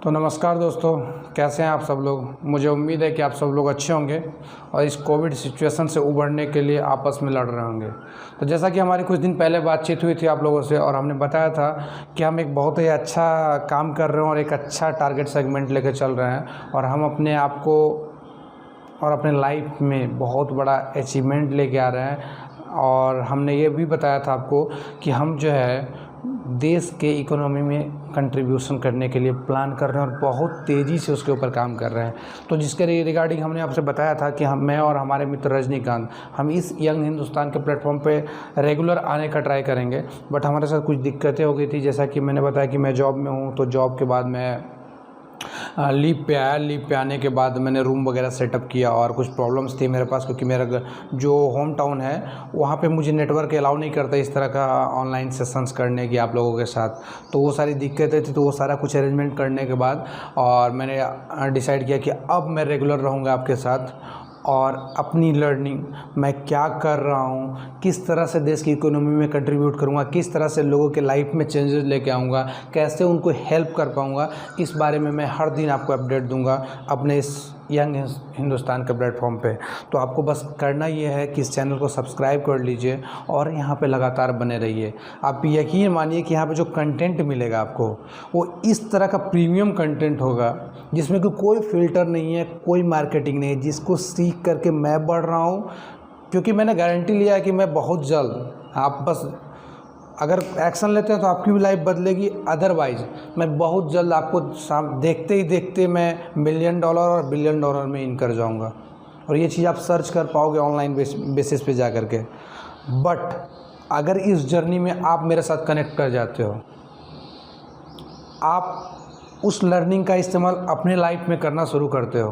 तो नमस्कार दोस्तों, कैसे हैं आप सब लोग। मुझे उम्मीद है कि आप सब लोग अच्छे होंगे और इस कोविड सिचुएशन से उबरने के लिए आपस में लड़ रहे होंगे। तो जैसा कि हमारी कुछ दिन पहले बातचीत हुई थी आप लोगों से और हमने बताया था कि हम एक बहुत ही अच्छा काम कर रहे हैं और एक अच्छा टारगेट सेगमेंट लेकर चल रहे हैं और हम अपने आप को और अपने लाइफ में बहुत बड़ा अचीवमेंट लेके आ रहे हैं। और हमने ये भी बताया था आपको कि हम जो है देश के इकोनॉमी में कंट्रीब्यूशन करने के लिए प्लान कर रहे हैं और बहुत तेज़ी से उसके ऊपर काम कर रहे हैं। तो जिसके रिगार्डिंग हमने आपसे बताया था कि मैं और हमारे मित्र रजनीकांत हम इस यंग हिंदुस्तान के प्लेटफॉर्म पे रेगुलर आने का ट्राई करेंगे। बट हमारे साथ कुछ दिक्कतें हो गई थी। जैसा कि मैंने बताया कि मैं जॉब में हूँ, तो जॉब के बाद मैं लीव पे आया। लीव पे आने के बाद मैंने रूम वगैरह सेटअप किया और कुछ प्रॉब्लम्स थी मेरे पास, क्योंकि मेरा जो होम टाउन है वहाँ पे मुझे नेटवर्क अलाउ नहीं करता इस तरह का ऑनलाइन सेशंस करने की आप लोगों के साथ। तो वो सारी दिक्कतें थी, तो वो सारा कुछ अरेंजमेंट करने के बाद और मैंने डिसाइड किया कि अब मैं रेगुलर रहूँगा आपके साथ और अपनी लर्निंग मैं क्या कर रहा हूँ, किस तरह से देश की इकोनॉमी में कंट्रीब्यूट करूँगा, किस तरह से लोगों के लाइफ में चेंजेस लेके आऊँगा, कैसे उनको हेल्प कर पाऊँगा, इस बारे में मैं हर दिन आपको अपडेट दूँगा अपने इस यंग हिंदुस्तान के प्लेटफॉर्म पे। तो आपको बस करना ये है कि इस चैनल को सब्सक्राइब कर लीजिए और यहाँ पे लगातार बने रहिए। आप यकीन मानिए कि यहाँ पे जो कंटेंट मिलेगा आपको वो इस तरह का प्रीमियम कंटेंट होगा जिसमें कि कोई फ़िल्टर नहीं है, कोई मार्केटिंग नहीं है, जिसको सीख करके मैं बढ़ रहा हूँ। क्योंकि मैंने गारंटी लिया है कि मैं बहुत जल्द, आप बस अगर एक्शन लेते हैं तो आपकी भी लाइफ बदलेगी, अदरवाइज़ मैं बहुत जल्द आपको देखते ही देखते मैं $1 मिलियन और $1 बिलियन में इन कर जाऊंगा। और ये चीज़ आप सर्च कर पाओगे ऑनलाइन बेसिस पे जा कर के। बट अगर इस जर्नी में आप मेरे साथ कनेक्ट कर जाते हो, आप उस लर्निंग का इस्तेमाल अपने लाइफ में करना शुरू करते हो,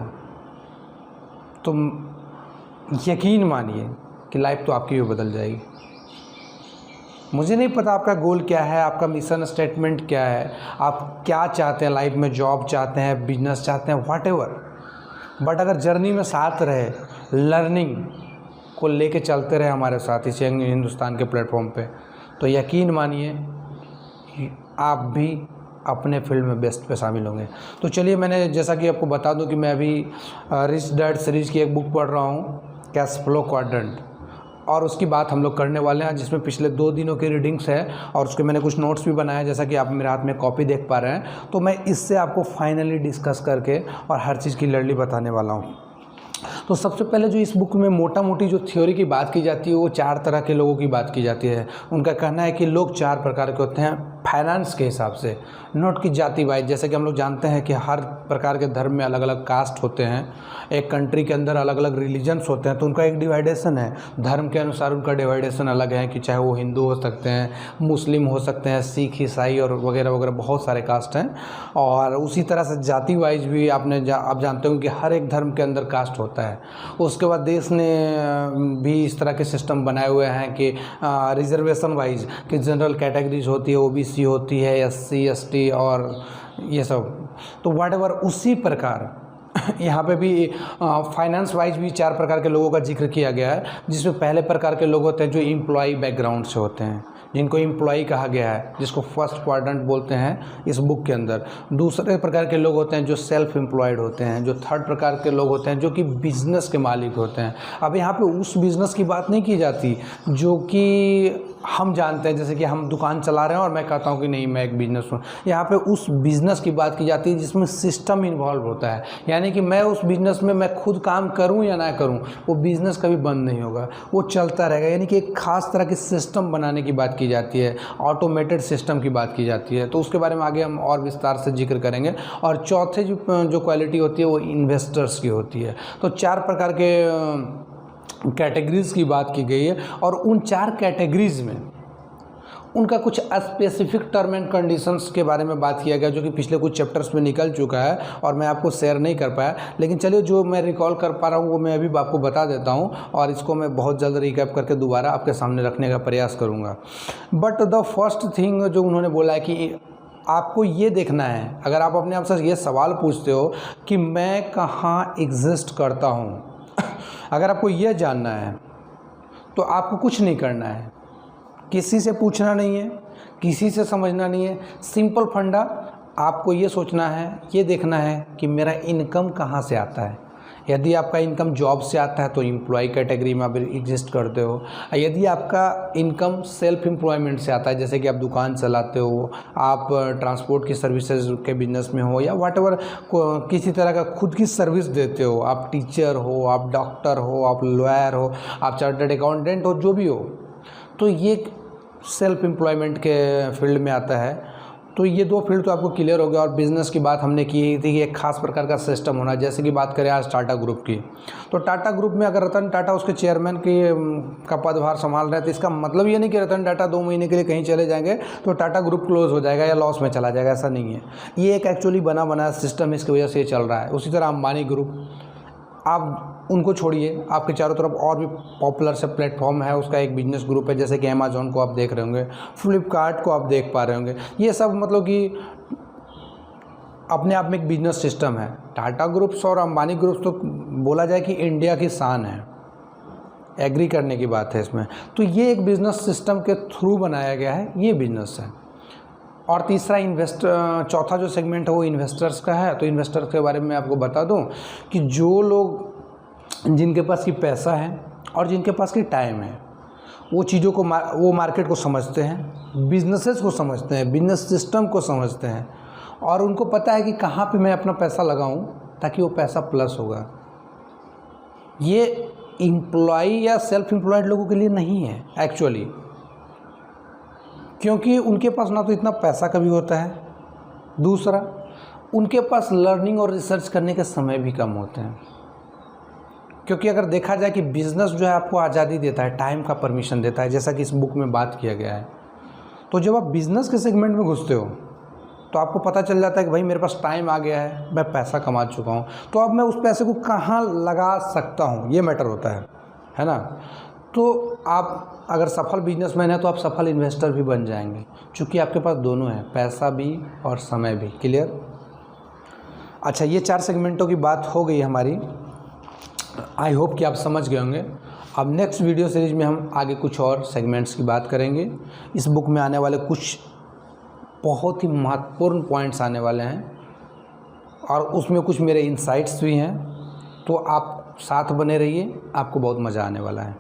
तो यकीन मानिए कि लाइफ तो आपकी भी बदल जाएगी। मुझे नहीं पता आपका गोल क्या है, आपका मिशन स्टेटमेंट क्या है, आप क्या चाहते हैं लाइफ में, जॉब चाहते हैं, बिजनेस चाहते हैं, व्हाटएवर। बट अगर जर्नी में साथ रहे, लर्निंग को लेके चलते रहे हमारे साथ इस यंग हिंदुस्तान के प्लेटफॉर्म पे, तो यकीन मानिए आप भी अपने फील्ड में बेस्ट पे शामिल होंगे। तो चलिए, मैंने जैसा कि आपको बता दूं कि मैं अभी रिच डैड सीरीज़ की एक बुक पढ़ रहा हूँ, कैश फ्लो क्वाड्रेंट, और उसकी बात हम लोग करने वाले हैं, जिसमें पिछले 2 दिनों की रीडिंग्स है और उसके मैंने कुछ नोट्स भी बनाए, जैसा कि आप मेरे हाथ में कॉपी देख पा रहे हैं। तो मैं इससे आपको फाइनली डिस्कस करके और हर चीज़ की लर्निंग बताने वाला हूँ। तो सबसे पहले जो इस बुक में मोटा मोटी जो थ्योरी की बात की जाती है, वो 4 तरह के लोगों की बात की जाती है। उनका कहना है कि लोग 4 प्रकार के होते हैं फाइनेंस के हिसाब से, नोट की जाति वाइज। जैसे कि हम लोग जानते हैं कि हर प्रकार के धर्म में अलग अलग कास्ट होते हैं, एक कंट्री के अंदर अलग अलग रिलीजन्स होते हैं, तो उनका एक डिवाइडेशन है। धर्म के अनुसार उनका डिवाइडेशन अलग है, कि चाहे वो हिंदू हो सकते हैं, मुस्लिम हो सकते हैं, सिख, ईसाई और वगैरह वगैरह बहुत सारे कास्ट हैं। और उसी तरह से जाति वाइज भी आप जानते हो कि हर एक धर्म के अंदर कास्ट होता है। उसके बाद देश ने भी इस तरह के सिस्टम बनाए हुए हैं कि रिजर्वेशन वाइज, कि जनरल कैटेगरीज होती है, ओबीसी होती है, एससी, एसटी और ये सब। तो व्हाटएवर, उसी प्रकार यहाँ पे भी फाइनेंस वाइज भी 4 प्रकार के लोगों का जिक्र किया गया है, जिसमें पहले प्रकार के लोग होते हैं जो एम्प्लॉई बैकग्राउंड से होते हैं, जिनको एम्प्लॉई कहा गया है, जिसको फर्स्ट क्वाड्रेंट बोलते हैं इस बुक के अंदर। दूसरे प्रकार के लोग होते हैं जो सेल्फ एम्प्लॉयड होते हैं। जो थर्ड प्रकार के लोग होते हैं जो कि बिजनेस के मालिक होते हैं। अब यहाँ पे उस बिज़नेस की बात नहीं की जाती जो कि हम जानते हैं, जैसे कि हम दुकान चला रहे हैं और मैं कहता हूँ कि नहीं मैं एक बिजनेस हूँ। यहाँ पे उस बिज़नेस की बात की जाती है जिसमें सिस्टम इन्वॉल्व होता है, यानी कि मैं उस बिज़नेस में मैं खुद काम करूँ या ना करूँ, वो बिज़नेस कभी बंद नहीं होगा, वो चलता रहेगा। यानी कि एक ख़ास तरह की सिस्टम बनाने की बात की जाती है, ऑटोमेटेड सिस्टम की बात की जाती है। तो उसके बारे में आगे हम और विस्तार से जिक्र करेंगे। और चौथे जो क्वालिटी होती है वो इन्वेस्टर्स की होती है। तो 4 प्रकार के कैटेगरीज़ की बात की गई है और उन 4 कैटेगरीज़ में उनका कुछ स्पेसिफिक टर्म एंड कंडीशंस के बारे में बात किया गया, जो कि पिछले कुछ चैप्टर्स में निकल चुका है और मैं आपको शेयर नहीं कर पाया। लेकिन चलिए, जो मैं रिकॉल कर पा रहा हूँ वो मैं अभी आपको बता देता हूँ और इसको मैं बहुत जल्द रिकैप करके दोबारा आपके सामने रखने का प्रयास करूँगा। बट द फर्स्ट थिंग जो उन्होंने बोला है कि आपको ये देखना है, अगर आप अपने आप से ये सवाल पूछते हो कि मैं कहाँ एग्जिस्ट करता हूँ, अगर आपको ये जानना है तो आपको कुछ नहीं करना है, किसी से पूछना नहीं है, किसी से समझना नहीं है। सिंपल फंडा, आपको ये सोचना है, ये देखना है कि मेरा इनकम कहाँ से आता है। यदि आपका इनकम जॉब से आता है तो एम्प्लॉय कैटेगरी में आप एग्जिस्ट करते हो। यदि आपका इनकम सेल्फ एम्प्लॉयमेंट से आता है, जैसे कि आप दुकान चलाते हो, आप ट्रांसपोर्ट की सर्विसेज के बिजनेस में हो, या व्हाटएवर किसी तरह का खुद की सर्विस देते हो, आप टीचर हो, आप डॉक्टर हो, आप लॉयर हो, आप चार्टर्ड अकाउंटेंट हो, जो भी हो, तो ये सेल्फ एम्प्लॉयमेंट के फील्ड में आता है। तो ये दो फील्ड तो आपको क्लियर हो गया। और बिज़नेस की बात हमने की थी कि एक खास प्रकार का सिस्टम होना। जैसे कि बात करें आज टाटा ग्रुप की, तो टाटा ग्रुप में अगर रतन टाटा उसके चेयरमैन का पदभार संभाल रहे हैं, तो इसका मतलब ये नहीं कि रतन टाटा 2 महीने के लिए कहीं चले जाएंगे तो टाटा ग्रुप क्लोज हो जाएगा या लॉस में चला जाएगा, ऐसा नहीं है। ये एक एक्चुअली बना बनाया सिस्टम, इसकी वजह से ये चल रहा है। उसी तरह अंबानी ग्रुप, आप उनको छोड़िए, आपके चारों तरफ और भी पॉपुलर से प्लेटफॉर्म है, उसका एक बिजनेस ग्रुप है, जैसे कि अमेज़ॉन को आप देख रहे होंगे, फ्लिपकार्ट को आप देख पा रहे होंगे। ये सब मतलब कि अपने आप में एक बिजनेस सिस्टम है। टाटा ग्रुप्स और अंबानी ग्रुप्स तो बोला जाए कि इंडिया की शान है, एग्री करने की बात है इसमें। तो ये एक बिजनेस सिस्टम के थ्रू बनाया गया है, ये बिजनेस है। और तीसरा चौथा जो सेगमेंट है वो इन्वेस्टर्स का है। तो इन्वेस्टर्स के बारे में आपको बता दूं कि जो लोग, जिनके पास की पैसा है और जिनके पास की टाइम है, वो चीज़ों को वो मार्केट को समझते हैं, बिजनेसेस को समझते हैं, बिजनेस सिस्टम को समझते हैं, और उनको पता है कि कहाँ पे मैं अपना पैसा लगाऊं ताकि वो पैसा प्लस होगा। ये एम्प्लॉय या सेल्फ एम्प्लॉयड लोगों के लिए नहीं है एक्चुअली, क्योंकि उनके पास ना तो इतना पैसा कभी होता है, दूसरा उनके पास लर्निंग और रिसर्च करने के समय भी कम होते हैं। क्योंकि अगर देखा जाए कि बिज़नेस जो है आपको आज़ादी देता है, टाइम का परमिशन देता है, जैसा कि इस बुक में बात किया गया है। तो जब आप बिज़नेस के सेगमेंट में घुसते हो तो आपको पता चल जाता है कि भाई मेरे पास टाइम आ गया है, मैं पैसा कमा चुका हूँ, तो अब मैं उस पैसे को कहाँ लगा सकता हूँ, ये मैटर होता है ना। तो आप अगर सफल बिजनेसमैन है तो आप सफल इन्वेस्टर भी बन जाएंगे, क्योंकि आपके पास दोनों है, पैसा भी और समय भी। क्लियर? अच्छा, ये 4 सेगमेंटों की बात हो गई हमारी। आई होप कि आप समझ गए होंगे। अब नेक्स्ट वीडियो सीरीज में हम आगे कुछ और सेगमेंट्स की बात करेंगे। इस बुक में आने वाले कुछ बहुत ही महत्वपूर्ण पॉइंट्स आने वाले हैं, और उसमें कुछ मेरे इनसाइट्स भी हैं। तो आप साथ बने रहिए, आपको बहुत मज़ा आने वाला है।